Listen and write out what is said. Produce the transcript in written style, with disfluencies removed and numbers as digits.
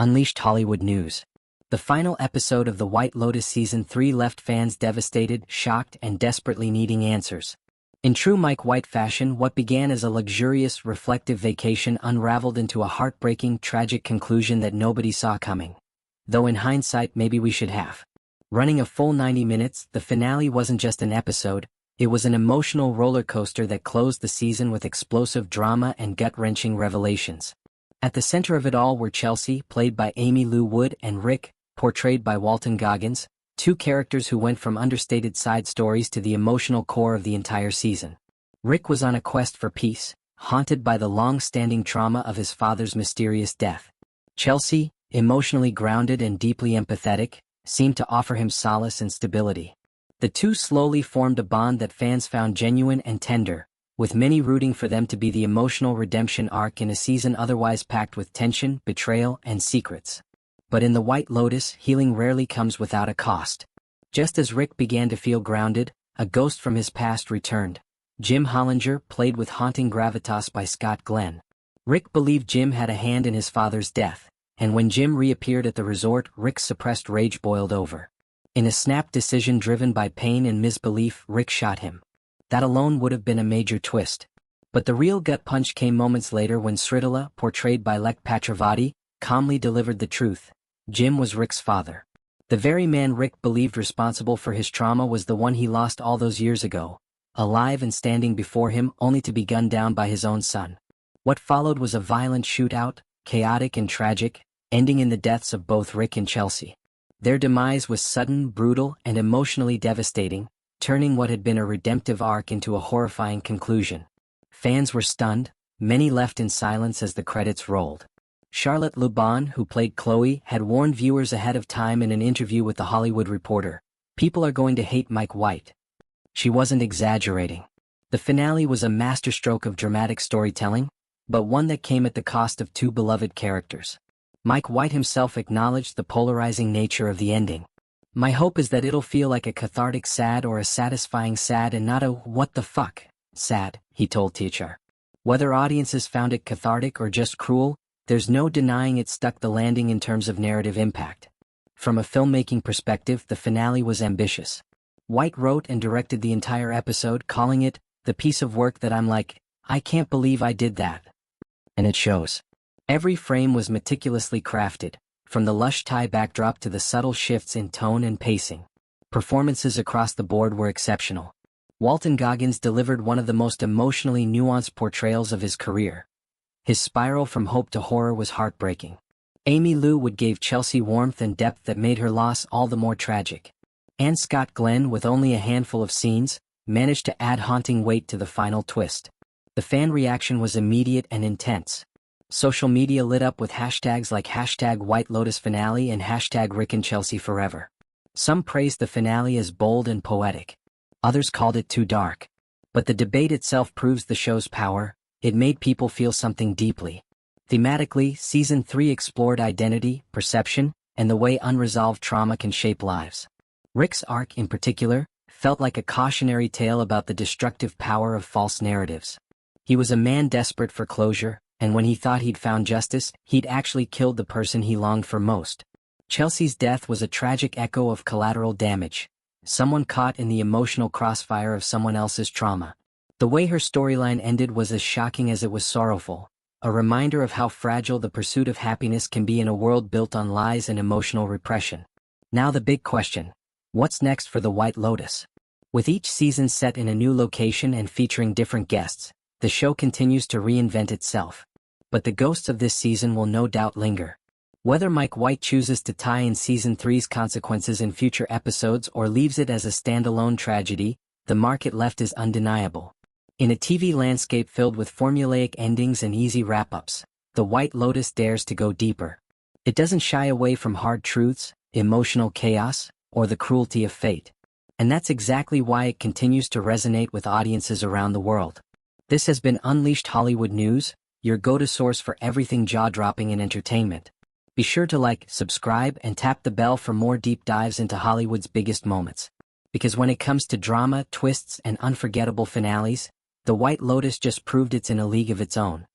Unleashed Hollywood News. The final episode of the White Lotus Season 3 left fans devastated, shocked, and desperately needing answers. In true Mike White fashion, what began as a luxurious, reflective vacation unraveled into a heartbreaking, tragic conclusion that nobody saw coming. Though in hindsight maybe we should have. Running a full 90 minutes, the finale wasn't just an episode, it was an emotional roller coaster that closed the season with explosive drama and gut-wrenching revelations. At the center of it all were Chelsea, played by Amy Lou Wood, and Rick, portrayed by Walton Goggins, two characters who went from understated side stories to the emotional core of the entire season. Rick was on a quest for peace, haunted by the long-standing trauma of his father's mysterious death. Chelsea, emotionally grounded and deeply empathetic, seemed to offer him solace and stability. The two slowly formed a bond that fans found genuine and tender, with many rooting for them to be the emotional redemption arc in a season otherwise packed with tension, betrayal, and secrets. But in The White Lotus, healing rarely comes without a cost. Just as Rick began to feel grounded, a ghost from his past returned. Jim Hollinger, played with haunting gravitas by Scott Glenn. Rick believed Jim had a hand in his father's death, and when Jim reappeared at the resort, Rick's suppressed rage boiled over. In a snap decision driven by pain and misbelief, Rick shot him. That alone would have been a major twist. But the real gut punch came moments later when Sridhara, portrayed by Lek Patravati, calmly delivered the truth. Jim was Rick's father. The very man Rick believed responsible for his trauma was the one he lost all those years ago, alive and standing before him only to be gunned down by his own son. What followed was a violent shootout, chaotic and tragic, ending in the deaths of both Rick and Chelsea. Their demise was sudden, brutal, and emotionally devastating, turning what had been a redemptive arc into a horrifying conclusion. Fans were stunned, many left in silence as the credits rolled. Charlotte Lubon, who played Chloe, had warned viewers ahead of time in an interview with The Hollywood Reporter, "People are going to hate Mike White." She wasn't exaggerating. The finale was a masterstroke of dramatic storytelling, but one that came at the cost of two beloved characters. Mike White himself acknowledged the polarizing nature of the ending. "My hope is that it'll feel like a cathartic sad or a satisfying sad and not a what the fuck sad," he told THR. Whether audiences found it cathartic or just cruel, there's no denying it stuck the landing in terms of narrative impact. From a filmmaking perspective, the finale was ambitious. White wrote and directed the entire episode, calling it the piece of work that I'm like, I can't believe I did that. And it shows. Every frame was meticulously crafted, from the lush Thai backdrop to the subtle shifts in tone and pacing. Performances across the board were exceptional. Walton Goggins delivered one of the most emotionally nuanced portrayals of his career. His spiral from hope to horror was heartbreaking. Amy Lou Wood gave Chelsea warmth and depth that made her loss all the more tragic. And Scott Glenn, with only a handful of scenes, managed to add haunting weight to the final twist. The fan reaction was immediate and intense. Social media lit up with hashtags like #WhiteLotusFinale and #RickandChelseaForever. Some praised the finale as bold and poetic. Others called it too dark. But the debate itself proves the show's power. It made people feel something deeply. Thematically, Season 3 explored identity, perception, and the way unresolved trauma can shape lives. Rick's arc, in particular, felt like a cautionary tale about the destructive power of false narratives. He was a man desperate for closure, and when he thought he'd found justice, he'd actually killed the person he longed for most. Chelsea's death was a tragic echo of collateral damage, someone caught in the emotional crossfire of someone else's trauma. The way her storyline ended was as shocking as it was sorrowful, a reminder of how fragile the pursuit of happiness can be in a world built on lies and emotional repression. Now the big question: what's next for The White Lotus? With each season set in a new location and featuring different guests, the show continues to reinvent itself. But the ghosts of this season will no doubt linger. Whether Mike White chooses to tie in Season 3's consequences in future episodes or leaves it as a standalone tragedy, the mark it left is undeniable. In a TV landscape filled with formulaic endings and easy wrap-ups, The White Lotus dares to go deeper. It doesn't shy away from hard truths, emotional chaos, or the cruelty of fate. And that's exactly why it continues to resonate with audiences around the world. This has been Unleashed Hollywood News, your go-to source for everything jaw-dropping in entertainment. Be sure to like, subscribe, and tap the bell for more deep dives into Hollywood's biggest moments. Because when it comes to drama, twists, and unforgettable finales, The White Lotus just proved it's in a league of its own.